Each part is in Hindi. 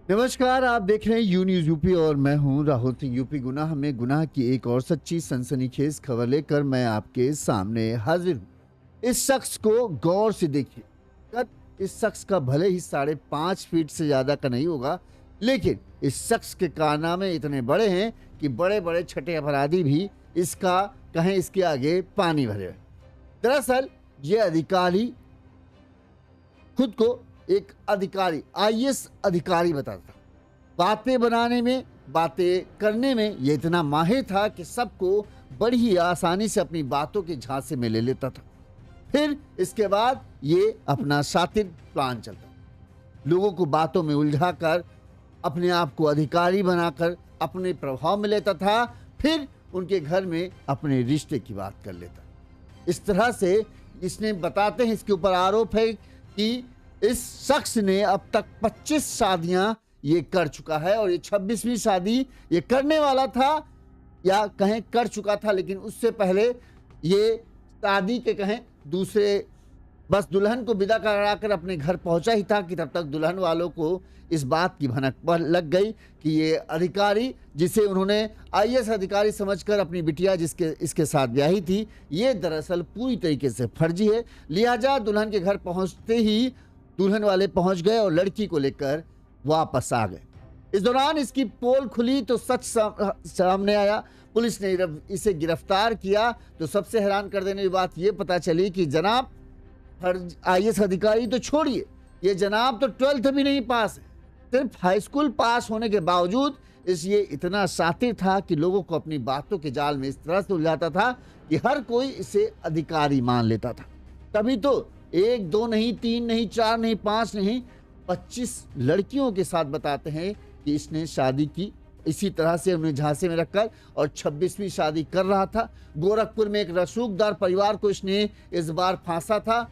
नमस्कार, आप देख रहे हैं यू न्यूज़ यूपी और मैं हूं राहुल सिंह। यूपी गुनाह में गुनाह की एक और सच्ची सनसनीखेज खबर लेकर मैं आपके सामने हाजिर हूं। इस शख्स को गौर से देखिए। कद इस शख्स का भले ही 5.5 फीट से ज़्यादा का नहीं होगा, लेकिन इस शख्स के कारनामे इतने बड़े हैं कि बड़े बड़े छठे अपराधी भी इसका कहें इसके आगे पानी भरे। दरअसल ये अधिकारी खुद को एक अधिकारी आईएएस अधिकारी बताता था। बातें बनाने में, बातें करने में ये इतना माहिर था कि सबको बड़ी ही आसानी से अपनी बातों के झांसे में ले लेता था। फिर इसके बाद ये अपना शातिर प्लान चलता, लोगों को बातों में उलझाकर अपने आप को अधिकारी बनाकर अपने प्रभाव में लेता था। फिर उनके घर में अपने रिश्ते की बात कर लेता। इस तरह से इसने बताते हैं, इसके ऊपर आरोप है कि इस शख्स ने अब तक 25 शादियां ये कर चुका है और ये 26वीं शादी ये करने वाला था या कहें कर चुका था। लेकिन उससे पहले ये शादी के कहें दूसरे बस दुल्हन को विदा कराकर अपने घर पहुंचा ही था कि तब तक दुल्हन वालों को इस बात की भनक पर लग गई कि ये अधिकारी, जिसे उन्होंने आईएएस अधिकारी समझकर अपनी बिटिया जिसके इसके साथ ब्याही थी, ये दरअसल पूरी तरीके से फर्जी है। लिहाजा दुल्हन के घर पहुंचते ही दुल्हन वाले पहुंच गए और लड़की को लेकर वापस आ गए। इस दौरान इसकी पोल खुली तो सच सामने आया। पुलिस ने इसे गिरफ्तार किया तो सबसे हैरान कर देने की बात यह पता चली कि जनाब आईएएस अधिकारी तो छोड़िए, ये जनाब तो 12th भी नहीं पास है। सिर्फ हाई स्कूल पास होने के बावजूद ये इतना शातिर था कि लोगों को अपनी बातों के जाल में इस तरह से उलझाता था कि हर कोई इसे अधिकारी मान लेता था। तभी तो 1, 2 नहीं, 3 नहीं, 4 नहीं, 5 नहीं, 25 लड़कियों के साथ बताते हैं कि इसने शादी की। इसी तरह से उन्हें झांसे में रखकर और 26वीं शादी कर रहा था। गोरखपुर में एक रसूखदार परिवार को इसने इस बार फांसा था।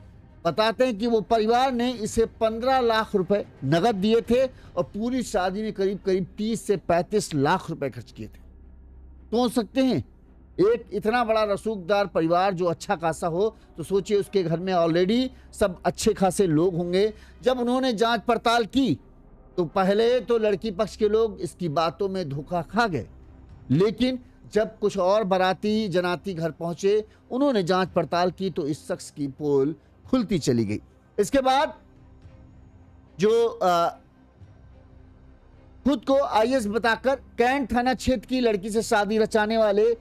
बताते हैं कि वो परिवार ने इसे 15 लाख रुपए नगद दिए थे और पूरी शादी में करीब करीब 30 से 35 लाख रुपए खर्च किए थे। सोच सकते हैं, एक इतना बड़ा रसूखदार परिवार जो अच्छा खासा हो तो सोचिए उसके घर में ऑलरेडी सब अच्छे खासे लोग होंगे। जब उन्होंने जांच पड़ताल की तो पहले तो लड़की पक्ष के लोग इसकी बातों में धोखा खा गए, लेकिन जब कुछ और बाराती जनाती घर पहुंचे, उन्होंने जांच पड़ताल की तो इस शख्स की पोल खुलती चली गई। इसके बाद जो खुद को आईएएस बताकर कैंट थाना क्षेत्र की लड़की से शादी रचाने वाले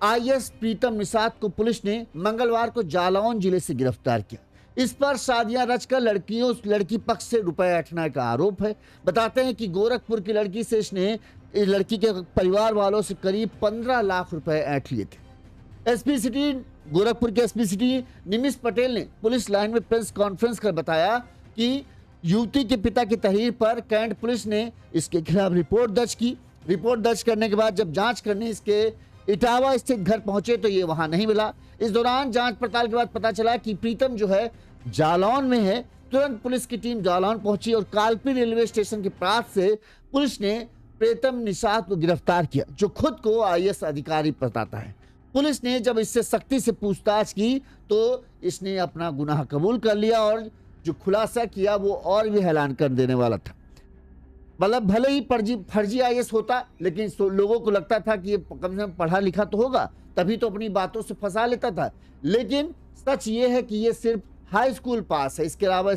आईएएस प्रीतम निषाद को पुलिस ने मंगलवार को जालौन जिले से गिरफ्तार किया। इस पर शादियां रचकर लड़की पक्ष से रुपए ऐंठने का आरोप है। बताते हैं कि गोरखपुर की लड़की से इसने इस लड़की के परिवार वालों से करीब 15 लाख रुपए ऐंठ लिए थे। एसपी सिटी गोरखपुर के एसपी सिटी निमिष पटेल ने पुलिस लाइन में प्रेस कॉन्फ्रेंस कर बताया कि युवती के पिता की तहरीर पर कैंट पुलिस ने इसके खिलाफ रिपोर्ट दर्ज की। रिपोर्ट दर्ज करने के बाद जब जांच करने इसके इटावा स्थित घर पहुंचे तो ये वहां नहीं मिला। इस दौरान जांच पड़ताल के बाद पता चला कि प्रीतम जो है जालौन में है। तुरंत पुलिस की टीम जालौन पहुंची और कालपी रेलवे स्टेशन के पास से पुलिस ने प्रीतम निषाद को गिरफ्तार किया, जो खुद को आईएएस अधिकारी बताता है। पुलिस ने जब इससे सख्ती से पूछताछ की तो इसने अपना गुनाह कबूल कर लिया और जो खुलासा किया वो और भी हैरान कर देने वाला था। मतलब भले ही फर्जी आईएएस होता, लेकिन लोगों को लगता था कि ये कम से कम पढ़ा लिखा तो होगा, तभी तो अपनी बातों से फंसा लेता था। लेकिन सच ये है कि ये सिर्फ हाई स्कूल पास है, इसके अलावा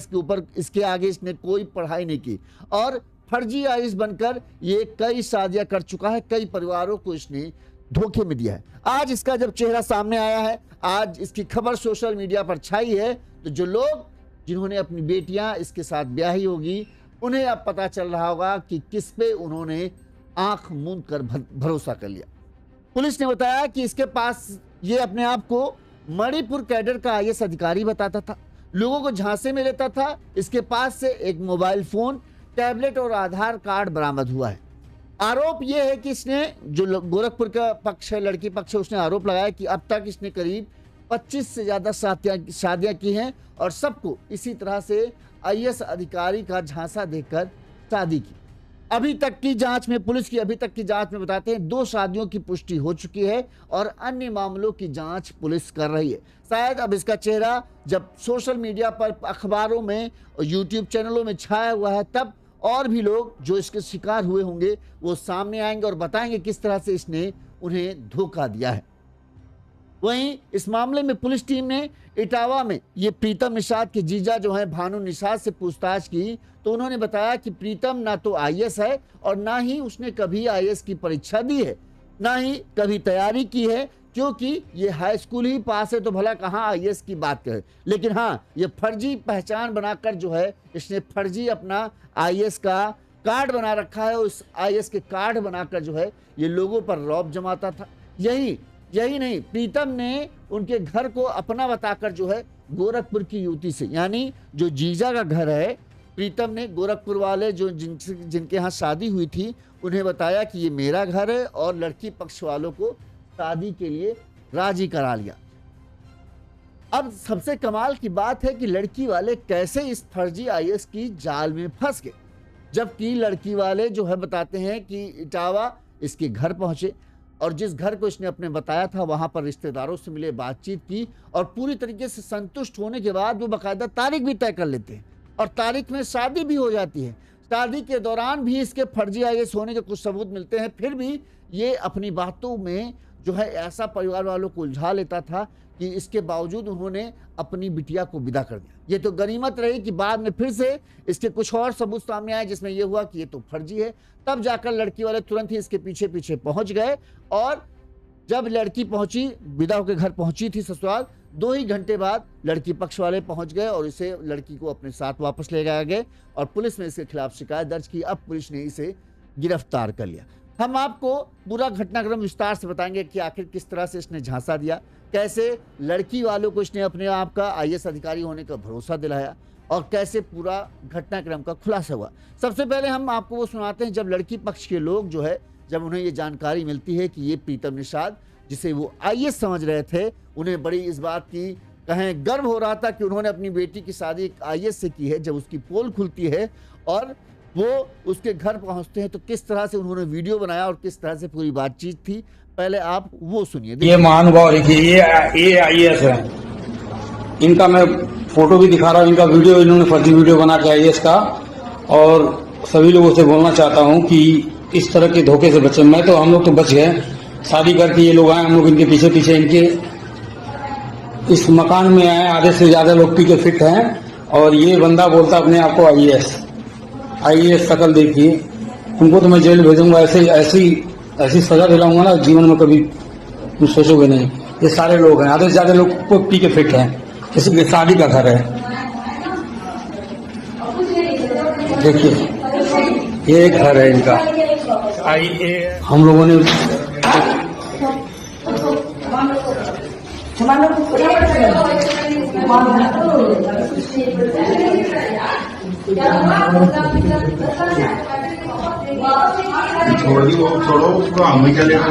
इसके आगे इसने कोई पढ़ाई नहीं की और फर्जी आईएएस बनकर ये कई शादियां कर चुका है, कई परिवारों को इसने धोखे में दिया है। आज इसका जब चेहरा सामने आया है, आज इसकी खबर सोशल मीडिया पर छाई है, तो जो लोग जिन्होंने अपनी बेटियां इसके साथ ब्याही होगी उन्हें अब पता चल रहा होगा कि किस पे उन्होंने आंख मूंद कर भरोसा कर लिया। पुलिस ने बताया कि इसके पास ये अपने आप को मणिपुर कैडर का आईएएस अधिकारी बताता था, लोगों को झांसे में लेता था। इसके पास से एक मोबाइल फोन, टैबलेट और आधार कार्ड बरामद हुआ है। आरोप यह है कि इसने जो गोरखपुर का पक्ष है, लड़की पक्ष है, उसने आरोप लगाया कि अब तक इसने करीब 25 से ज्यादा शादियां की हैं और सबको इसी तरह से आईएएस अधिकारी का झांसा देकर शादी की। अभी तक की जांच में बताते हैं 2 शादियों की पुष्टि हो चुकी है और अन्य मामलों की जांच पुलिस कर रही है। शायद अब इसका चेहरा जब सोशल मीडिया पर, अखबारों में और यूट्यूब चैनलों में छाया हुआ है, तब और भी लोग जो इसके शिकार हुए होंगे वो सामने आएंगे और बताएंगे किस तरह से इसने उन्हें धोखा दिया है। वहीं इस मामले में पुलिस टीम ने इटावा में ये प्रीतम निषाद के जीजा जो है भानु निषाद से पूछताछ की, तो उन्होंने बताया कि प्रीतम ना तो आईएएस है और ना ही उसने कभी आईएएस की परीक्षा दी है, ना ही कभी तैयारी की है, क्योंकि ये हाई स्कूल ही पास है तो भला कहाँ आईएएस की बात करे। लेकिन हाँ, ये फर्जी पहचान बनाकर जो है इसने फर्जी अपना आईएएस का कार्ड बना रखा है। उस आईएएस के कार्ड बनाकर जो है ये लोगों पर रौब जमाता था। यही नहीं, प्रीतम ने उनके घर को अपना बताकर जो है गोरखपुर की युवती से, यानी जो जीजा का घर है, प्रीतम ने गोरखपुर वाले जो जिनके यहाँ शादी हुई थी उन्हें बताया कि ये मेरा घर है और लड़की पक्ष वालों को शादी के लिए राजी करा लिया। अब सबसे कमाल की बात है कि लड़की वाले कैसे इस फर्जी आईएएस की जाल में फंस गए, जबकि लड़की वाले जो है बताते हैं कि इटावा इसके घर पहुंचे और जिस घर को इसने अपने बताया था वहां पर रिश्तेदारों से मिले, बातचीत की और पूरी तरीके से संतुष्ट होने के बाद वो बाकायदा तारीख भी तय कर लेते हैं और तारीख में शादी भी हो जाती है। शादी के दौरान भी इसके फर्जी आईएएस होने के कुछ सबूत मिलते हैं, फिर भी ये अपनी बातों में जो है ऐसा परिवार वालों को उलझा लेता था कि इसके बावजूद उन्होंने अपनी बिटिया को विदा कर दिया। ये तो गनीमत रही कि बाद में फिर से इसके कुछ और सबूत सामने आए जिसमें यह हुआ कि ये तो फर्जी है। तब जाकर लड़की वाले तुरंत ही इसके पीछे पीछे पहुंच गए और जब लड़की पहुंची, विदा होकर घर पहुंची थी ससुराल, 2 ही घंटे बाद लड़की पक्ष वाले पहुंच गए और इसे, लड़की को अपने साथ वापस ले गए और पुलिस ने इसके खिलाफ शिकायत दर्ज की। अब पुलिस ने इसे गिरफ्तार कर लिया। हम आपको पूरा घटनाक्रम विस्तार से बताएंगे कि आखिर किस तरह से इसने झांसा दिया, कैसे लड़की वालों को इसने अपने आप का आईएएस अधिकारी होने का भरोसा दिलाया और कैसे पूरा घटनाक्रम का खुलासा हुआ। सबसे पहले हम आपको वो सुनाते हैं जब लड़की पक्ष के लोग जो है, जब उन्हें ये जानकारी मिलती है कि ये प्रीतम निषाद जिसे वो आईएएस समझ रहे थे, उन्हें बड़ी इस बात की कहें गर्व हो रहा था कि उन्होंने अपनी बेटी की शादी एक आईएएस से की है। जब उसकी पोल खुलती है और वो उसके घर पहुंचते हैं तो किस तरह से उन्होंने वीडियो बनाया और किस तरह से पूरी बातचीत थी, पहले आप वो सुनिए। ये महानुभाव देखिए, ये आईएएस है, इनका मैं फोटो भी दिखा रहा हूँ, इनका वीडियो, इन्होंने फर्जी वीडियो बना के आईएएस का। और सभी लोगों से बोलना चाहता हूँ कि इस तरह के धोखे से बचे। मैं तो, हम लोग तो बच गए, शादी करके ये लोग आए, हम लोग इनके पीछे पीछे इनके इस मकान में आए, आधे से ज्यादा लोग पी के फिट हैं और ये बंदा बोलता अपने आप को आईएएस शकल देखिए। उनको तो मैं जेल भेजूंगा, ऐसी सजा दिलाऊंगा ना, जीवन में कभी तुम सोचोगे नहीं। ये सारे लोग हैं, आधे से ज्यादा लोग को पी के फिट हैं, किसी शादी का घर है। देखिए ये घर है इनका। हम लोगों ने छोड़ो उसको, हम ही चलेगा।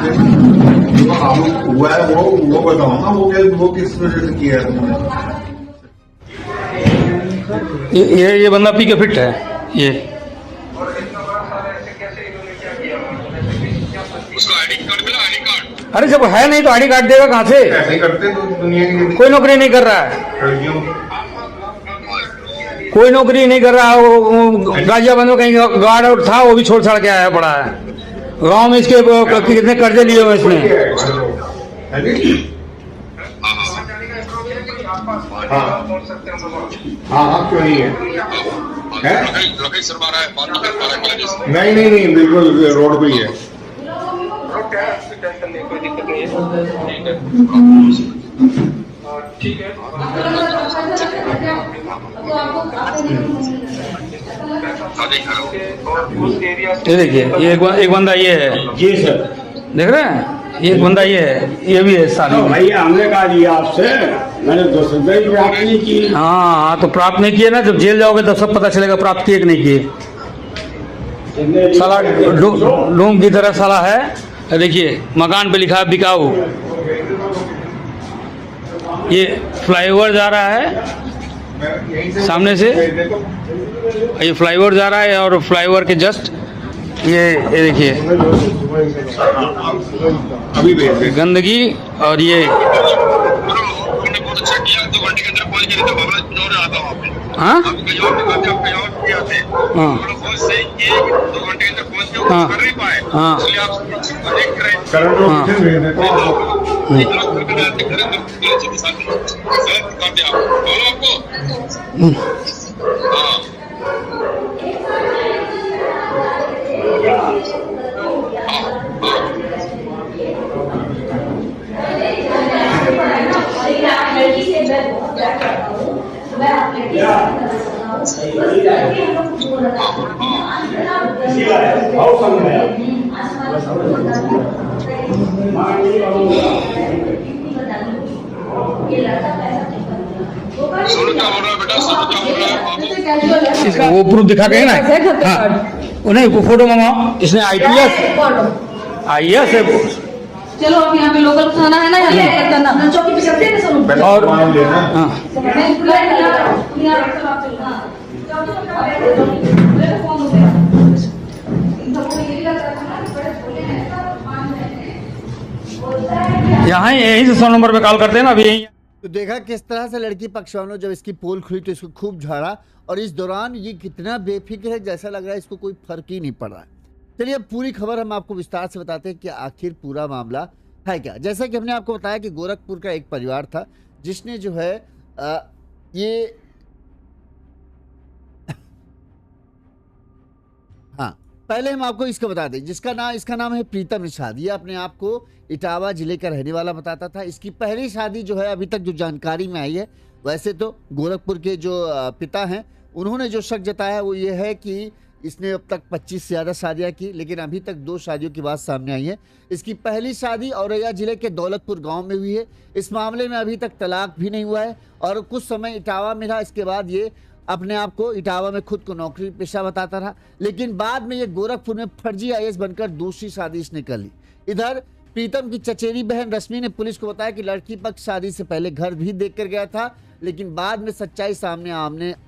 जो काम हुआ है वो बताओ ना, वो किस वजह से किया है तुमने? ये बंदा पी के फिट है। ये उसको आईडी कार्ड मिला, आईडी कार्ड। अरे जब है नहीं तो आईडी कार्ड देगा कहाँ से? ऐसे करते तो दुनिया की कोई नौकरी नहीं कर रहा है, लड़कियों कोई नौकरी नहीं कर रहा है। वो गाजियाबाद में कहीं गार्ड था, वो भी छोड़ छाड़ के आया पड़ा है। गांव में इसके कितने कर्जे लिए हुए इसने। हाँ क्यों नहीं है? लोकेशन मारा है, बात नहीं कर पा रहा है जिससे। नहीं बिल्कुल रोड पे ही है। कोई दिक्कत नहीं है, ठीक है। ये देखिए, ये एक बंदा ये है जी सर, देख रहे हैं, ये एक बंदा ये है, ये भी है शादी में। भैया हमने कहा दिया आपसे, मैंने 2 रुपये प्राप्त नहीं की। हाँ तो प्राप्त नहीं किए ना, जब जेल जाओगे तब सब पता चलेगा प्राप्त किए कि नहीं किए। साला डोम की तरह साला है। देखिए मकान पे लिखा है बिकाऊ। ये फ्लाईओवर जा रहा है सामने से, ये फ्लाईओवर जा रहा है और फ्लाईओवर के जस्ट ये देखिए अभी भेज दे। गंदगी और ये मैंने बहुत अच्छा किया, 2 घंटे के अंदर पहुंच गए तो बाबा जोर आता वहाँ पे हाँ आप कहीं और निकलते आप कहीं और किए आते हाँ हम लोग बहुत सही किए 2 घंटे के अंदर पहुंच के हाँ। कुछ कर नहीं पाए हाँ। इसलिए आप एक क्राइम करंट हाँ। ऑफ भेज देते हैं एक लोग करके आते करें तो गलत चीज साथ गलत करते आप बोलो आपको हाँ सुनो क्या बोल रहा है बेटा सुनो क्या बोल रहा है बाबू इसका वो प्रूफ दिखा के ना हाँ उन्हें वो फोटो मंगाओ इसने आईएएस है चलो अब यहाँ पे लोकल खाना है ना, यहाँ करना चौकी पे चलते हैं सुनो पहले और- मान लेना हाँ यहाँ यही से 100 नंबर पे कॉल करते हैं ना अभी यही तो देखा किस तरह से लड़की पक्ष वालों जब इसकी पोल खुली तो इसको खूब झाड़ा, और इस दौरान ये कितना बेफिक्र है, जैसा लग रहा है इसको कोई फर्क ही नहीं पड़ रहा है। चलिए अब पूरी खबर हम आपको विस्तार से बताते हैं कि आखिर पूरा मामला है क्या। जैसा कि हमने आपको बताया कि गोरखपुर का एक परिवार था जिसने जो है ये हाँ पहले हम आपको इसका बता दें, इसका नाम है प्रीतम निषाद। ये अपने आप को इटावा जिले का रहने वाला बताता था। इसकी पहली शादी जो है अभी तक जो जानकारी में आई है, वैसे तो गोरखपुर के जो पिता हैं उन्होंने जो शक जताया वो ये है कि इसने अब तक 25 से ज़्यादा शादियाँ की, लेकिन अभी तक 2 शादियों की बात सामने आई है। इसकी पहली शादी औरैया जिले के दौलतपुर गांव में हुई है। इस मामले में अभी तक तलाक भी नहीं हुआ है और कुछ समय इटावा में रहा। इसके बाद ये अपने आप को इटावा में खुद को नौकरी पेशा बताता रहा, लेकिन बाद में ये गोरखपुर में फर्जी आईएएस बनकर दूसरी शादी इसने कर ली। इधर प्रीतम की चचेरी बहन रश्मि ने पुलिस को बताया कि लड़की पक्ष शादी से पहले घर भी देख कर गया था, लेकिन बाद में सच्चाई सामने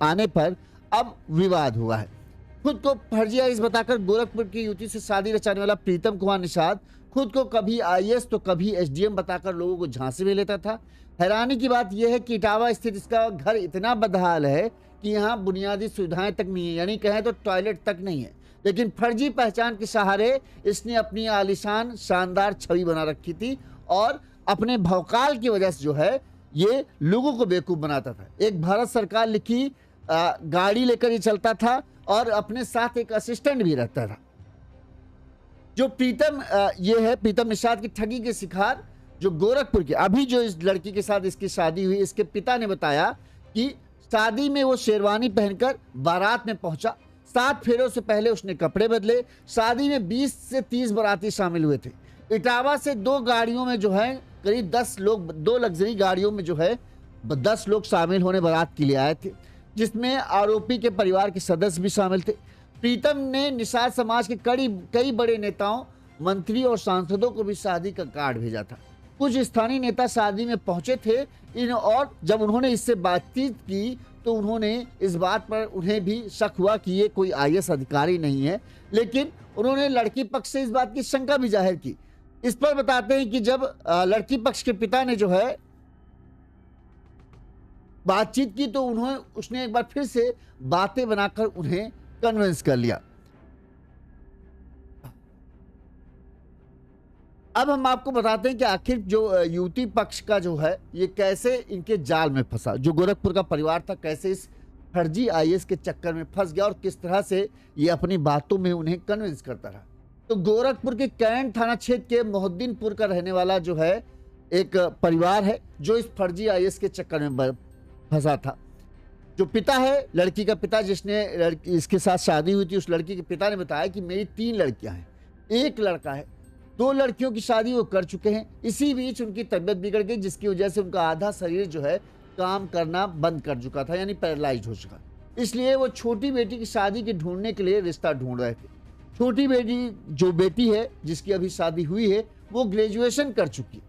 आने पर अब विवाद हुआ है। खुद को फर्जी आईएएस बताकर गोरखपुर की युवती से शादी रचाने वाला प्रीतम कुमार निषाद खुद को कभी आईएएस तो कभी एसडीएम बताकर लोगों को झांसे में लेता था। हैरानी की बात यह है कि इटावा स्थित इसका घर इतना बदहाल है कि यहाँ बुनियादी सुविधाएं तक नहीं है, यानी कहें तो टॉयलेट तक नहीं है, लेकिन फर्जी पहचान के सहारे इसने अपनी आलीशान शानदार छवि बना रखी थी और अपने भौकाल की वजह से जो है ये लोगों को बेवकूफ़ बनाता था। एक भारत सरकार लिखी गाड़ी लेकर ये चलता था और अपने साथ एक असिस्टेंट भी रहता था। जो प्रीतम ये है प्रीतम निषाद की ठगी के शिकार जो गोरखपुर के अभी जो इस लड़की के साथ इसकी शादी हुई, इसके पिता ने बताया कि शादी में वो शेरवानी पहनकर बारात में पहुंचा। 7 फेरों से पहले उसने कपड़े बदले। शादी में 20 से 30 बाराती शामिल हुए थे। इटावा से 2 गाड़ियों में जो है करीब 10 लोग, 2 लग्जरी गाड़ियों में जो है 10 लोग शामिल होने बारात के लिए आए थे, जिसमें आरोपी के परिवार के सदस्य भी शामिल थे। प्रीतम ने निषाद समाज के कई बड़े नेताओं, मंत्री और सांसदों को भी शादी का कार्ड भेजा था। कुछ स्थानीय नेता शादी में पहुंचे थे और जब उन्होंने इससे बातचीत की तो उन्होंने इस बात पर उन्हें भी शक हुआ कि ये कोई आईएएस अधिकारी नहीं है, लेकिन उन्होंने लड़की पक्ष से इस बात की शंका भी जाहिर की। इस पर बताते हैं कि जब लड़की पक्ष के पिता ने जो है बातचीत की तो उसने एक बार फिर से बातें बनाकर उन्हें कन्विंस कर लिया। अब हम आपको बताते हैं कि आखिर जो युवती पक्ष का जो है ये कैसे इनके जाल में फंसा, जो गोरखपुर का परिवार था कैसे इस फर्जी आईएएस के चक्कर में फंस गया और किस तरह से ये अपनी बातों में उन्हें कन्विंस करता रहा। तो गोरखपुर के कैंट थाना क्षेत्र के मोहद्दीनपुर का रहने वाला जो है एक परिवार है जो इस फर्जी आईएएस के चक्कर में फंसा था। जो पिता है, लड़की का पिता जिसने इसके साथ शादी हुई थी, उस लड़की के पिता ने बताया कि मेरी 3 लड़कियां हैं, 1 लड़का है। 2 लड़कियों की शादी वो कर चुके हैं। इसी बीच उनकी तबीयत बिगड़ गई, जिसकी वजह से उनका आधा शरीर जो है काम करना बंद कर चुका था, यानी पैरालाइज हो चुका। इसलिए वो छोटी बेटी की शादी के ढूंढने के लिए रिश्ता ढूंढ रहे थे। छोटी बेटी है जिसकी अभी शादी हुई है, वो ग्रेजुएशन कर चुकी।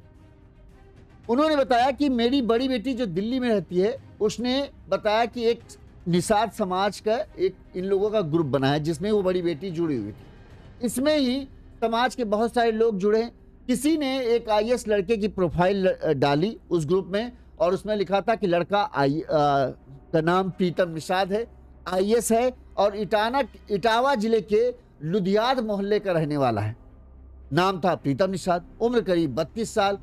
उन्होंने बताया कि मेरी बड़ी बेटी जो दिल्ली में रहती है, उसने बताया कि एक निषाद समाज का एक इन लोगों का ग्रुप बना है जिसमें वो बड़ी बेटी जुड़ी हुई थी। इसमें ही समाज के बहुत सारे लोग जुड़े हैं। किसी ने एक आईएएस लड़के की प्रोफाइल डाली उस ग्रुप में और उसमें लिखा था कि लड़का का नाम प्रीतम निषाद है, IAS है और इटावा जिले के लुधियाद मोहल्ले का रहने वाला है। नाम था प्रीतम निषाद, उम्र करीब 32 साल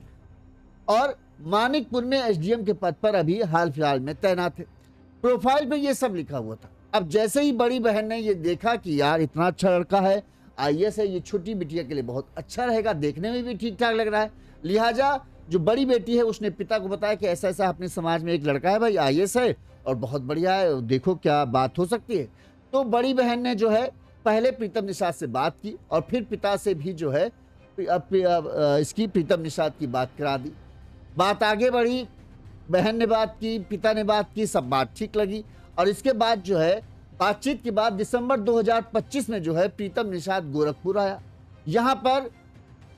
और मानिकपुर में SDM के पद पर अभी हाल फिलहाल में तैनात है। प्रोफाइल पे ये सब लिखा हुआ था। अब जैसे ही बड़ी बहन ने ये देखा कि यार इतना अच्छा लड़का है, IAS है, ये छोटी बिटिया के लिए बहुत अच्छा रहेगा, देखने में भी ठीक ठाक लग रहा है, लिहाजा जो बड़ी बेटी है उसने पिता को बताया कि ऐसा ऐसा अपने समाज में एक लड़का है भाई, IAS है और बहुत बढ़िया है, देखो क्या बात हो सकती है। तो बड़ी बहन ने जो है पहले प्रीतम निषाद से बात की और फिर पिता से भी जो है इसकी प्रीतम निषाद की बात करा दी। बात आगे बढ़ी, बहन ने बात की, पिता ने बात की, सब बात ठीक लगी और इसके बाद जो है बातचीत के बाद दिसंबर 2025 में जो है प्रीतम निषाद गोरखपुर आया। यहाँ पर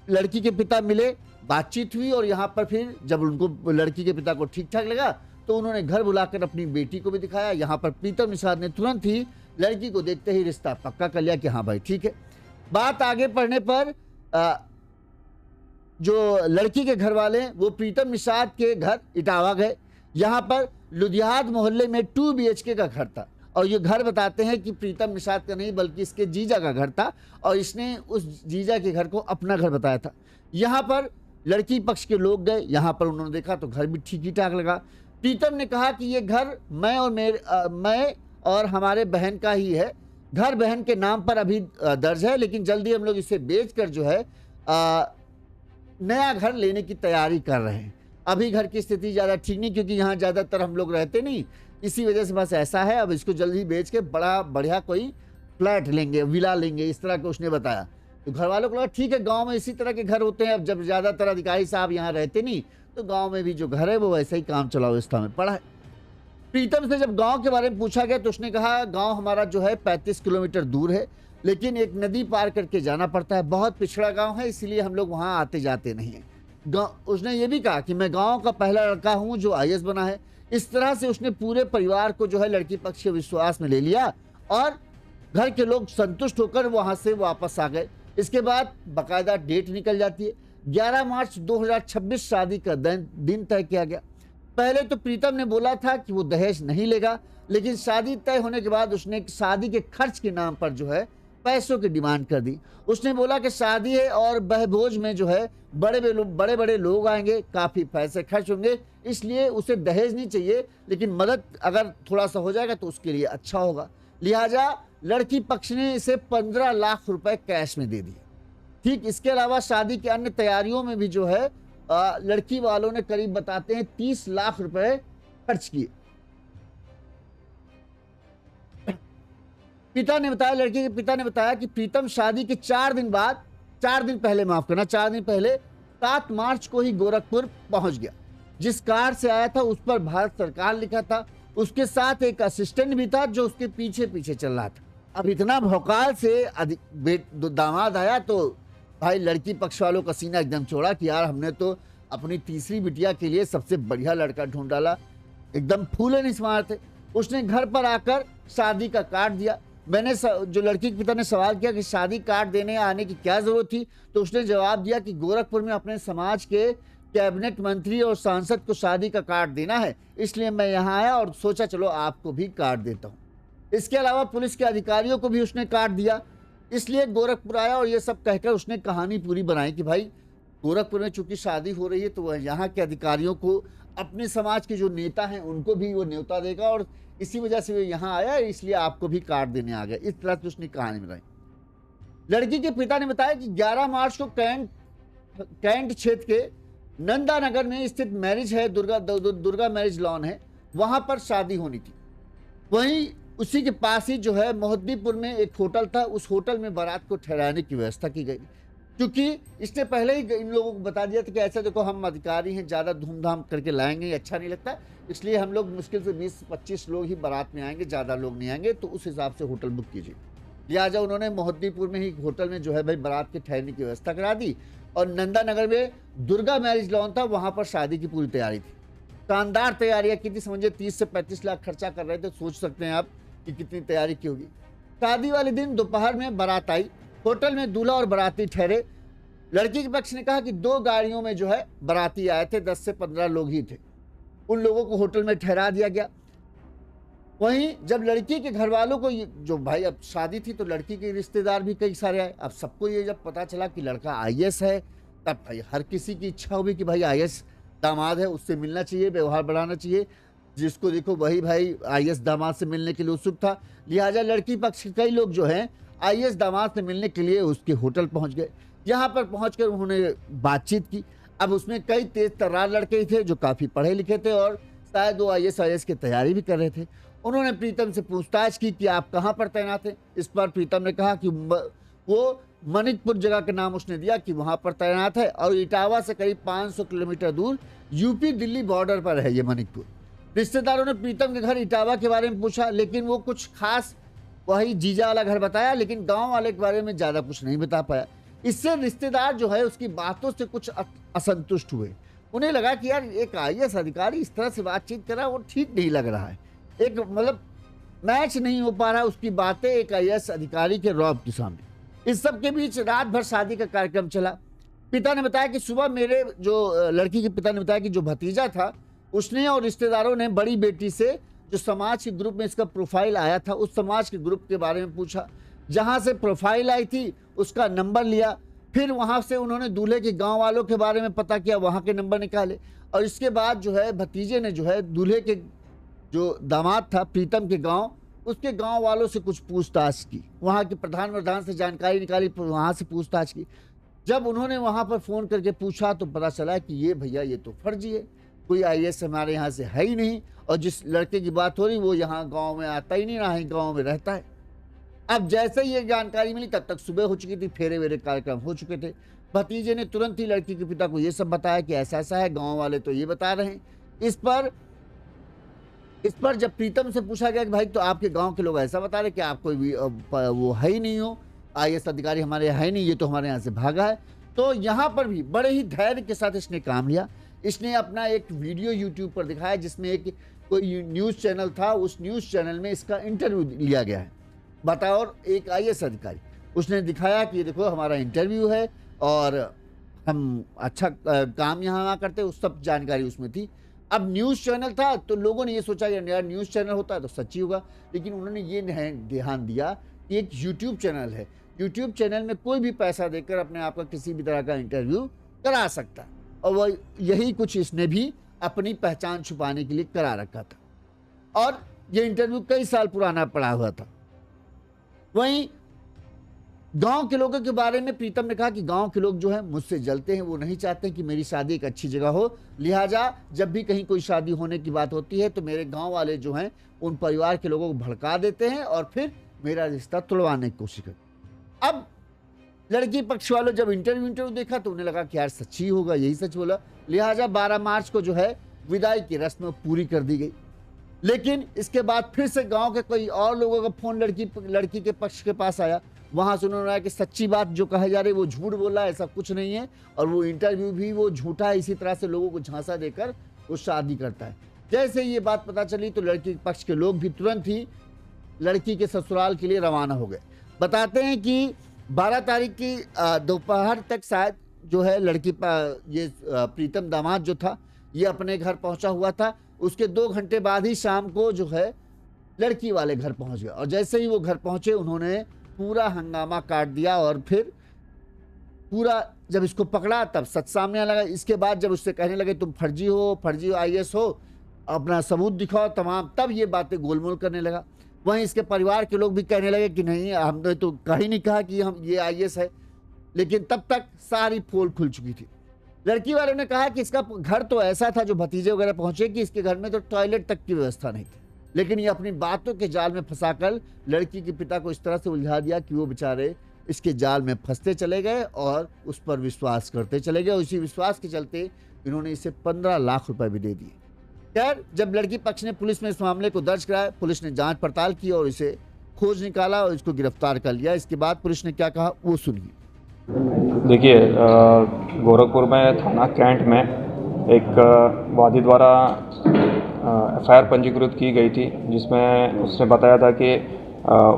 लड़की के पिता मिले, बातचीत हुई और यहाँ पर फिर जब उनको लड़की के पिता को ठीक ठाक लगा तो उन्होंने घर बुलाकर अपनी बेटी को भी दिखाया। यहाँ पर प्रीतम निषाद ने तुरंत ही लड़की को देखते ही रिश्ता पक्का कर लिया कि हाँ भाई ठीक है। बात आगे बढ़ने पर जो लड़की के घर वाले वो प्रीतम निषाद के घर इटावा गए। यहाँ पर लुधियाद मोहल्ले में 2 BHK का घर था और ये घर बताते हैं कि प्रीतम निषाद का नहीं बल्कि इसके जीजा का घर था और इसने उस जीजा के घर को अपना घर बताया था। यहाँ पर लड़की पक्ष के लोग गए, यहाँ पर उन्होंने देखा तो घर भी ठीक ही ठाक लगा। प्रीतम ने कहा कि ये घर मैं और हमारे बहन का ही है, घर बहन के नाम पर अभी दर्ज है, लेकिन जल्दी हम लोग इसे बेचकर जो है नया घर लेने की तैयारी कर रहे हैं। अभी घर की स्थिति ज़्यादा ठीक नहीं क्योंकि यहाँ ज़्यादातर हम लोग रहते नहीं, इसी वजह से बस ऐसा है। अब इसको जल्दी बेच के बड़ा बढ़िया कोई फ्लैट लेंगे, विला लेंगे, इस तरह का उसने बताया। तो घर वालों को लगा ठीक है, गांव में इसी तरह के घर होते हैं। अब जब ज़्यादातर अधिकारी साहब यहाँ रहते नहीं तो गाँव में भी जो घर है वो वैसे ही काम चलाओ अवस्था में पड़ा है। प्रीतम से जब गाँव के बारे में पूछा गया तो उसने कहा गाँव हमारा जो है 35 किलोमीटर दूर है, लेकिन एक नदी पार करके जाना पड़ता है, बहुत पिछड़ा गांव है, इसलिए हम लोग वहां आते जाते नहीं हैं। उसने ये भी कहा कि मैं गांव का पहला लड़का हूं जो IAS बना है। इस तरह से उसने पूरे परिवार को जो है लड़की पक्ष के विश्वास में ले लिया और घर के लोग संतुष्ट होकर वहां से वापस आ गए। इसके बाद बाकायदा डेट निकल जाती है। 11 मार्च 2026 शादी का दिन तय किया गया। पहले तो प्रीतम ने बोला था कि वो दहेज नहीं लेगा, लेकिन शादी तय होने के बाद उसने शादी के खर्च के नाम पर जो है पैसों की डिमांड कर दी। उसने बोला कि शादी है और बहभोज में जो है बड़े बड़े लोग आएंगे, काफ़ी पैसे खर्च होंगे, इसलिए उसे दहेज नहीं चाहिए, लेकिन मदद अगर थोड़ा सा हो जाएगा तो उसके लिए अच्छा होगा। लिहाजा लड़की पक्ष ने इसे 15 लाख रुपए कैश में दे दिए। ठीक इसके अलावा शादी की अन्य तैयारियों में भी जो है लड़की वालों ने करीब बताते हैं 30 लाख रुपए खर्च किए। लड़की के पिता ने बताया कि प्रीतम शादी के 4 दिन पहले 7 मार्च को ही गोरखपुर पहुंच गया। जिस कार से आया था उस पर भारत सरकार लिखा था, उसके साथ एक असिस्टेंट भी था जो उसके पीछे पीछे चल रहा था। अब इतना भौकाल से दामाद आया तो भाई लड़की पक्ष वालों का सीना एकदम चौड़ा कि यार हमने तो अपनी तीसरी बिटिया के लिए सबसे बढ़िया लड़का ढूंढ डाला, एकदम फूले नहीं समार थे। उसने घर पर आकर शादी का कार्ड दिया। मैंने जो लड़की के पिता ने सवाल किया कि शादी कार्ड देने आने की क्या जरूरत थी, तो उसने जवाब दिया कि गोरखपुर में अपने समाज के कैबिनेट मंत्री और सांसद को शादी का कार्ड देना है, इसलिए मैं यहाँ आया और सोचा चलो आपको भी कार्ड देता हूँ। इसके अलावा पुलिस के अधिकारियों को भी उसने कार्ड दिया, इसलिए गोरखपुर आया और ये सब कहकर उसने कहानी पूरी बनाई कि भाई गोरखपुर में चूंकि शादी हो रही है तो वह यहाँ के अधिकारियों को, अपने समाज के जो नेता हैं उनको भी वो न्योता देगा और इसी वजह से वो यहाँ आया, इसलिए आपको भी कार्ड देने आ गया। इस तरह से उसने कहानी बनाई। लड़की के पिता ने बताया कि 11 मार्च को कैंट क्षेत्र के नंदा नगर में स्थित मैरिज है, दुर्गा मैरिज लॉन है, वहां पर शादी होनी थी। वहीं उसी के पास ही जो है मोहद्दीपुर में एक होटल था, उस होटल में बारात को ठहराने की व्यवस्था की गई। क्योंकि इसने पहले ही इन लोगों को बता दिया था कि ऐसा देखो हम अधिकारी हैं, ज़्यादा धूमधाम करके लाएंगे अच्छा नहीं लगता, इसलिए हम लोग मुश्किल से 20-25 लोग ही बारात में आएंगे, ज़्यादा लोग नहीं आएंगे, तो उस हिसाब से होटल बुक कीजिए। लिहाजा उन्होंने मोहद्दीपुर में ही होटल में जो है भाई बारात के ठहरने की व्यवस्था करा दी और नंदा नगर में दुर्गा मैरिज लॉन था, वहाँ पर शादी की पूरी तैयारी थी। शानदार तैयारियाँ की थी, समझिए 30 से 35 लाख खर्चा कर रहे थे, सोच सकते हैं आप कि कितनी तैयारी की होगी। शादी वाले दिन दोपहर में बारात आई, होटल में दूल्हा और बाराती ठहरे। लड़की के पक्ष ने कहा कि 2 गाड़ियों में जो है बाराती आए थे, 10 से 15 लोग ही थे। उन लोगों को होटल में ठहरा दिया गया। वहीं जब लड़की के घर वालों को जो भाई अब शादी थी तो लड़की के रिश्तेदार भी कई सारे आए। अब सबको ये जब पता चला कि लड़का आईएएस है, तब भाई हर किसी की इच्छा होगी कि भाई आईएएस दामाद है, उससे मिलना चाहिए, व्यवहार बढ़ाना चाहिए। जिसको देखो वही भाई आईएएस दामाद से मिलने के लिए उत्सुक था। लिहाजा लड़की पक्ष के कई लोग जो हैं आईएएस दामाद से मिलने के लिए उसके होटल पहुंच गए। यहाँ पर पहुंचकर उन्होंने बातचीत की। अब उसमें कई तेज तर्रार लड़के ही थे जो काफ़ी पढ़े लिखे थे और शायद वो आईएएस की तैयारी भी कर रहे थे। उन्होंने प्रीतम से पूछताछ की कि आप कहाँ पर तैनात हैं। इस पर प्रीतम ने कहा कि वो मनिकपुर जगह का नाम उसने दिया कि वहाँ पर तैनात है और इटावा से करीब 500 किलोमीटर दूर यूपी दिल्ली बॉर्डर पर है ये मनिकपुर। रिश्तेदारों ने प्रीतम के घर इटावा के बारे में पूछा, लेकिन वो कुछ खास वही जीजा वाला घर बताया, लेकिन गाँव वाले के बारे में ज़्यादा कुछ नहीं बता पाया। इससे रिश्तेदार जो है उसकी बातों से कुछ असंतुष्ट हुए। उन्हें लगा कि यार एक आईएएस अधिकारी इस तरह से बातचीत कर रहा है वो ठीक नहीं लग रहा है, एक मतलब मैच नहीं हो पा रहा है उसकी बातें एक आईएएस अधिकारी के रौब के सामने। इस सब के बीच रात भर शादी का कार्यक्रम चला। पिता ने बताया कि सुबह मेरे जो लड़की के पिता ने बताया कि जो भतीजा था उसने और रिश्तेदारों ने बड़ी बेटी से जो समाज के ग्रुप में इसका प्रोफाइल आया था उस समाज के ग्रुप के बारे में पूछा। जहां से प्रोफाइल आई थी उसका नंबर लिया। फिर वहां से उन्होंने दूल्हे के गांव वालों के बारे में पता किया, वहां के नंबर निकाले और इसके बाद जो है भतीजे ने जो है दूल्हे के जो दामाद था प्रीतम के गांव, उसके गांव वालों से कुछ पूछताछ की। वहां के प्रधान से जानकारी निकाली, वहां से पूछताछ की। जब उन्होंने वहां पर फ़ोन करके पूछा तो पता चला कि ये भैया ये तो फर्जी है, कोई आईएएस हमारे यहाँ से है ही नहीं और जिस लड़के की बात हो रही वो यहाँ गाँव में आता ही नहीं, ना ही गाँव में रहता है। अब जैसे ही ये जानकारी मिली तब तक सुबह हो चुकी थी, फेरे वेरे कार्यक्रम हो चुके थे। भतीजे ने तुरंत ही लड़की के पिता को ये सब बताया कि ऐसा ऐसा है, गांव वाले तो ये बता रहे हैं। इस पर जब प्रीतम से पूछा गया कि भाई तो आपके गांव के लोग ऐसा बता रहे कि आप कोई भी वो है ही नहीं हो, आईएएस अधिकारी हमारे यहाँ है नहीं, ये तो हमारे यहाँ से भागा है। तो यहाँ पर भी बड़े ही धैर्य के साथ इसने काम लिया। इसने अपना एक वीडियो यूट्यूब पर दिखाया जिसमें एक कोई न्यूज़ चैनल था, उस न्यूज़ चैनल में इसका इंटरव्यू लिया गया है। बताओ, और एक आईएएस अधिकारी उसने दिखाया कि देखो हमारा इंटरव्यू है और हम अच्छा काम यहाँ करते, उस सब जानकारी उसमें थी। अब न्यूज़ चैनल था तो लोगों ने ये सोचा कि यार न्यूज़ चैनल होता है तो सच्ची होगा, लेकिन उन्होंने ये ध्यान दिया कि एक यूट्यूब चैनल है, यूट्यूब चैनल में कोई भी पैसा देकर अपने आप का किसी भी तरह का इंटरव्यू करा सकता है और वह यही कुछ इसने भी अपनी पहचान छुपाने के लिए करा रखा था और ये इंटरव्यू कई साल पुराना पड़ा हुआ था। वहीं गांव के लोगों के बारे में प्रीतम ने कहा कि गांव के लोग जो हैं मुझसे जलते हैं, वो नहीं चाहते कि मेरी शादी एक अच्छी जगह हो, लिहाजा जब भी कहीं कोई शादी होने की बात होती है तो मेरे गांव वाले जो हैं उन परिवार के लोगों को भड़का देते हैं और फिर मेरा रिश्ता तुड़वाने की कोशिश करते। अब लड़की पक्ष वालों जब इंटरव्यू देखा तो उन्हें लगा कि यार सच्ची होगा, यही सच बोला, लिहाजा 12 मार्च को जो है विदाई की रस्म पूरी कर दी गई। लेकिन इसके बाद फिर से गांव के कई और लोगों का फोन लड़की के पक्ष के पास आया। वहां से उन्होंने कहा कि सच्ची बात जो कहा जा रही है वो झूठ बोला, ऐसा कुछ नहीं है और वो इंटरव्यू भी वो झूठा है, इसी तरह से लोगों को झांसा देकर वो शादी करता है। जैसे ये बात पता चली तो लड़की के पक्ष के लोग भी तुरंत ही लड़की के ससुराल के लिए रवाना हो गए। बताते हैं कि 12 तारीख की दोपहर तक शायद जो है लड़की ये प्रीतम दामाद जो था ये अपने घर पहुंचा हुआ था। उसके 2 घंटे बाद ही शाम को जो है लड़की वाले घर पहुंच गए और जैसे ही वो घर पहुंचे उन्होंने पूरा हंगामा काट दिया और फिर पूरा जब इसको पकड़ा तब सच सामने आने लगा। इसके बाद जब उससे कहने लगे तुम फर्जी आईएएस हो, अपना सबूत दिखाओ तमाम, तब ये बातें गोलमोल करने लगा। वहीं इसके परिवार के लोग भी कहने लगे कि नहीं, हमने तो कहीं नहीं कहा कि हम ये आईएएस है, लेकिन तब तक सारी पोल खुल चुकी थी। लड़की वालों ने कहा कि इसका घर तो ऐसा था जो भतीजे वगैरह पहुंचे कि इसके घर में तो टॉयलेट तक की व्यवस्था नहीं थी, लेकिन ये अपनी बातों के जाल में फंसाकर लड़की के पिता को इस तरह से उलझा दिया कि वो बेचारे इसके जाल में फंसते चले गए और उस पर विश्वास करते चले गए। उसी विश्वास के चलते इन्होंने इसे 15 लाख रुपए भी दे दिए। खैर, जब लड़की पक्ष ने पुलिस में इस मामले को दर्ज कराया, पुलिस ने जांच पड़ताल की और इसे खोज निकाला और इसको गिरफ्तार कर लिया। इसके बाद पुलिस ने क्या कहा वो सुनिए। देखिए, गोरखपुर में थाना कैंट में एक वादी द्वारा एफआईआर पंजीकृत की गई थी जिसमें उसने बताया था कि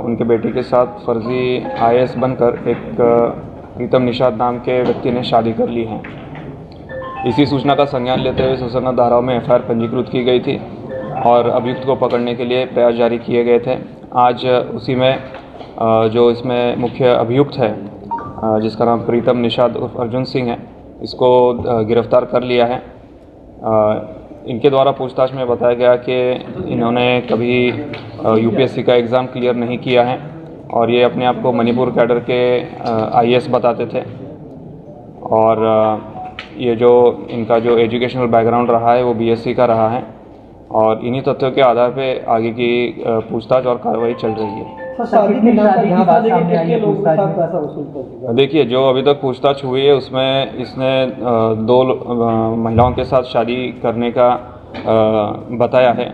उनके बेटी के साथ फर्जी आईएएस बनकर एक प्रीतम निषाद नाम के व्यक्ति ने शादी कर ली है। इसी सूचना का संज्ञान लेते हुए सुसंगत धाराओं में एफआईआर पंजीकृत की गई थी और अभियुक्त को पकड़ने के लिए प्रयास जारी किए गए थे। आज उसी में जो इसमें मुख्य अभियुक्त है जिसका नाम प्रीतम निषाद उर्फ अर्जुन सिंह है, इसको गिरफ्तार कर लिया है। इनके द्वारा पूछताछ में बताया गया कि इन्होंने कभी यूपीएससी का एग्ज़ाम क्लियर नहीं किया है और ये अपने आप को मणिपुर कैडर के आईएएस बताते थे और ये जो इनका जो एजुकेशनल बैकग्राउंड रहा है वो बीएससी का रहा है और इन्हीं तथ्यों के आधार पे आगे की पूछताछ और कार्रवाई चल रही है। देखिए, जो अभी तक पूछताछ हुई है उसमें इसने 2 महिलाओं के साथ शादी करने का बताया है,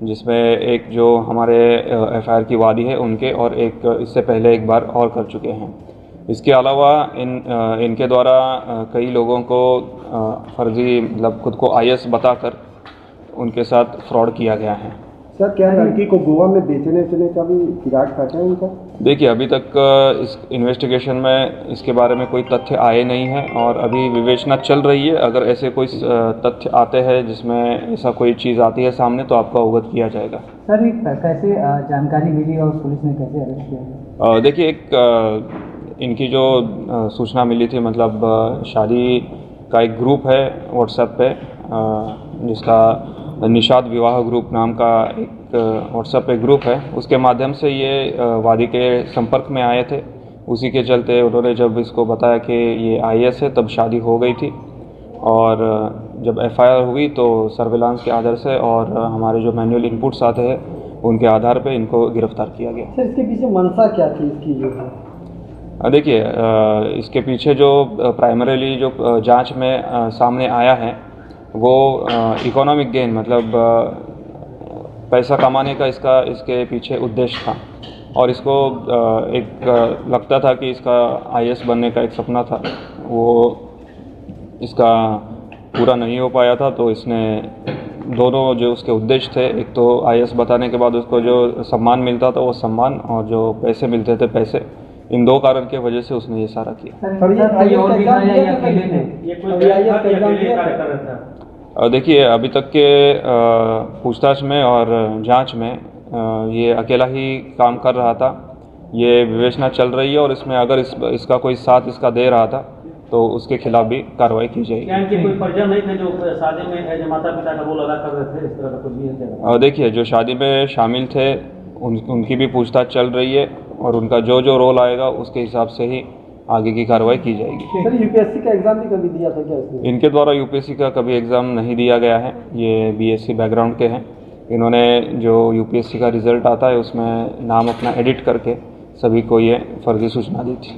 जिसमें एक जो हमारे एफआईआर की वादी है उनके और एक इससे पहले एक बार और कर चुके हैं। इसके अलावा इनके द्वारा कई लोगों को फर्जी मतलब खुद को आईएएस बताकर उनके साथ फ्रॉड किया गया है। सर, क्या लड़की को गोवा में बेचने का भी फिराक था क्या इनका? देखिए, अभी तक इस इन्वेस्टिगेशन में इसके बारे में कोई तथ्य आए नहीं हैं और अभी विवेचना चल रही है। अगर ऐसे कोई तथ्य आते हैं जिसमें ऐसा कोई चीज़ आती है सामने तो आपका अवगत किया जाएगा। सर, कैसे जानकारी मिली और पुलिस ने कैसे अरेस्ट किया? देखिए, एक इनकी जो सूचना मिली थी, मतलब शादी का एक ग्रुप है व्हाट्सएप पे जिसका निषाद विवाह ग्रुप नाम का एक व्हाट्सएप पे ग्रुप है, उसके माध्यम से ये वादी के संपर्क में आए थे। उसी के चलते उन्होंने जब इसको बताया कि ये आईएएस है तब शादी हो गई थी और जब एफआईआर हुई तो सर्विलांस के आधार से और हमारे जो मैनुअल इनपुट्स आते हैं उनके आधार पे इनको गिरफ्तार किया गया। सर, इसके पीछे मंशा क्या थी इसकी जो है? देखिए, इसके पीछे जो प्राइमरीली जो जांच में सामने आया है वो इकोनॉमिक गेन मतलब पैसा कमाने का इसके पीछे उद्देश्य था और इसको एक लगता था कि इसका आईएएस बनने का एक सपना था, वो इसका पूरा नहीं हो पाया था। तो इसने दोनों जो उसके उद्देश्य थे, एक तो आईएएस बताने के बाद उसको जो सम्मान मिलता था वो सम्मान और जो पैसे मिलते थे पैसे, इन 2 कारण के वजह से उसने ये सारा किया। देखिए, अभी तक के पूछताछ में और जांच में ये अकेला ही काम कर रहा था। ये विवेचना चल रही है और इसमें अगर इसका कोई साथ इसका दे रहा था तो उसके खिलाफ भी कार्रवाई की जाएगी। क्या इनके कोई परिजन नहीं थे जो शादी में माता पिता का रोल अदा कर रहे थे, इस तरह का कुछ भी है? देखिए, जो शादी में शामिल थे उनकी भी पूछताछ चल रही है और उनका जो रोल आएगा उसके हिसाब से ही आगे की कार्रवाई की जाएगी। सर, यूपीएससी का एग्जाम भी कभी दिया था क्या इसने? इनके द्वारा यूपीएससी का कभी एग्ज़ाम नहीं दिया गया है। ये बीएससी बैकग्राउंड के हैं। इन्होंने जो यूपीएससी का रिजल्ट आता है उसमें नाम अपना एडिट करके सभी को ये फर्जी सूचना दी थी।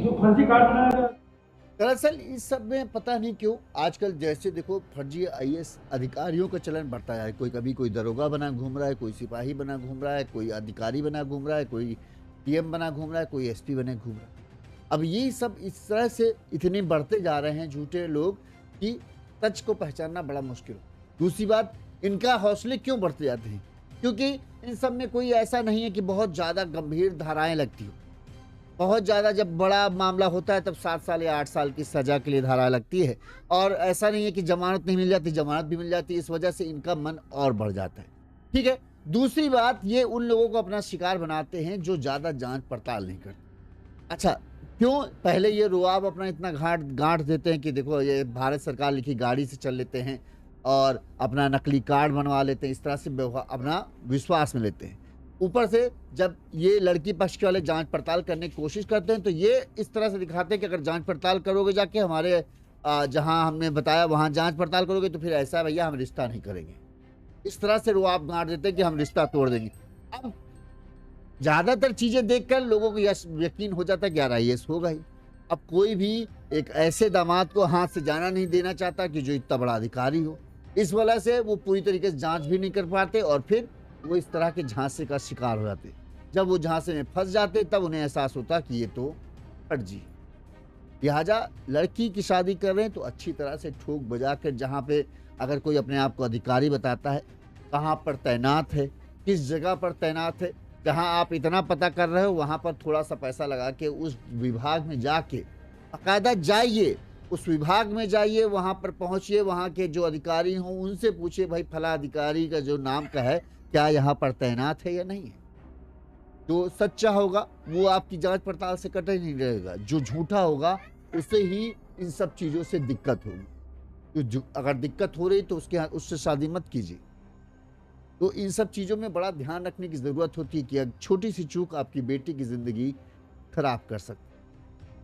दरअसल इस सब में पता नहीं क्यों आजकल जैसे देखो फर्जी आईएएस अधिकारियों का चलन बढ़ता है। कोई दरोगा बना घूम रहा है, कोई सिपाही बना घूम रहा है, कोई अधिकारी बना घूम रहा है, कोई पीएम बना घूम रहा है, कोई एसपी बने घूम रहा है। अब ये सब इस तरह से इतने बढ़ते जा रहे हैं झूठे लोग कि सच को पहचानना बड़ा मुश्किल है। दूसरी बात, इनका हौसले क्यों बढ़ते जाते हैं? क्योंकि इन सब में कोई ऐसा नहीं है कि बहुत ज़्यादा गंभीर धाराएं लगती हो। बहुत ज़्यादा जब बड़ा मामला होता है तब 7 साल या 8 साल की सज़ा के लिए धारा लगती है और ऐसा नहीं है कि जमानत नहीं मिल जाती, जमानत भी मिल जाती है। इस वजह से इनका मन और बढ़ जाता है। ठीक है, दूसरी बात, ये उन लोगों को अपना शिकार बनाते हैं जो ज़्यादा जांच पड़ताल नहीं करते। अच्छा, क्यों? पहले ये रुआब अपना इतना गांठ देते हैं कि देखो ये भारत सरकार लिखी गाड़ी से चल लेते हैं और अपना नकली कार्ड बनवा लेते हैं, इस तरह से अपना विश्वास में लेते हैं। ऊपर से जब ये लड़की पक्ष के वाले जांच पड़ताल करने की कोशिश करते हैं तो ये इस तरह से दिखाते हैं कि अगर जांच पड़ताल करोगे जाके हमारे जहां हमने बताया वहां जांच पड़ताल करोगे तो फिर ऐसा भैया हम रिश्ता नहीं करेंगे। इस तरह से रुआब गांठ देते हैं कि हम रिश्ता तोड़ देंगे। अब ज़्यादातर चीज़ें देखकर लोगों को यकीन हो जाता है कि यार आईएएस होगा ही। अब कोई भी एक ऐसे दामाद को हाथ से जाना नहीं देना चाहता कि जो इतना बड़ा अधिकारी हो। इस वजह से वो पूरी तरीके से जांच भी नहीं कर पाते और फिर वो इस तरह के झांसे का शिकार हो जाते। जब वो झांसे में फंस जाते तब उन्हें एहसास होता कि ये तो फर्जी। लिहाजा लड़की की शादी कर रहे हैं तो अच्छी तरह से ठोक बजा कर, जहाँ पे अगर कोई अपने आप को अधिकारी बताता है, कहाँ पर तैनात है, किस जगह पर तैनात है, जहाँ आप इतना पता कर रहे हो वहाँ पर थोड़ा सा पैसा लगा के उस विभाग में जाके बाकायदा जाइए, उस विभाग में जाइए, वहाँ पर पहुँचिए, वहाँ के जो अधिकारी हों उनसे पूछिए भाई फला अधिकारी का जो नाम का है क्या यहाँ पर तैनात है या नहीं है। जो सच्चा होगा वो आपकी जांच पड़ताल से कतई नहीं रहेगा, जो झूठा होगा उससे ही इन सब चीज़ों से दिक्कत होगी। तो अगर दिक्कत हो रही तो उससे शादी मत कीजिए। तो इन सब चीज़ों में बड़ा ध्यान रखने की ज़रूरत होती है कि एक छोटी सी चूक आपकी बेटी की ज़िंदगी खराब कर सकती है।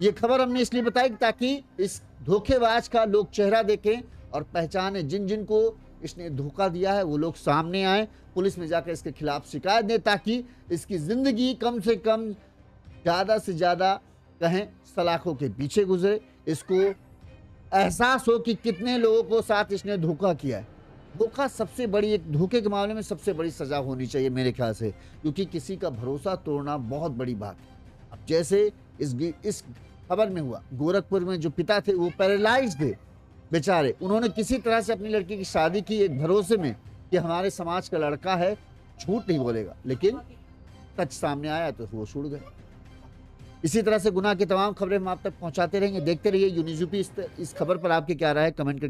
ये खबर हमने इसलिए बताई ताकि इस धोखेबाज का लोग चेहरा देखें और पहचाने, जिन जिन को इसने धोखा दिया है वो लोग सामने आए, पुलिस में जाकर इसके खिलाफ शिकायत दें ताकि इसकी ज़िंदगी कम से कम ज़्यादा से ज़्यादा कहें सलाखों के पीछे गुजरे। इसको एहसास हो कि कितने लोगों को साथ इसने धोखा किया है। धोखा सबसे बड़ी, एक धोखे के मामले में सबसे बड़ी सज़ा होनी चाहिए मेरे ख्याल से, क्योंकि किसी का भरोसा तोड़ना बहुत बड़ी बात है। अब जैसे इस खबर में हुआ, गोरखपुर में जो पिता थे वो पैरालाइज थे बेचारे, उन्होंने किसी तरह से अपनी लड़की की शादी की एक भरोसे में कि हमारे समाज का लड़का है, झूठ नहीं बोलेगा, लेकिन सच सामने आया तो वो छूट गए। इसी तरह से गुनाह की तमाम खबरें हम आप तक पहुंचाते रहेंगे। देखते रहिए यूनिज़ यूपी। इस खबर पर आपकी क्या राय है कमेंट करके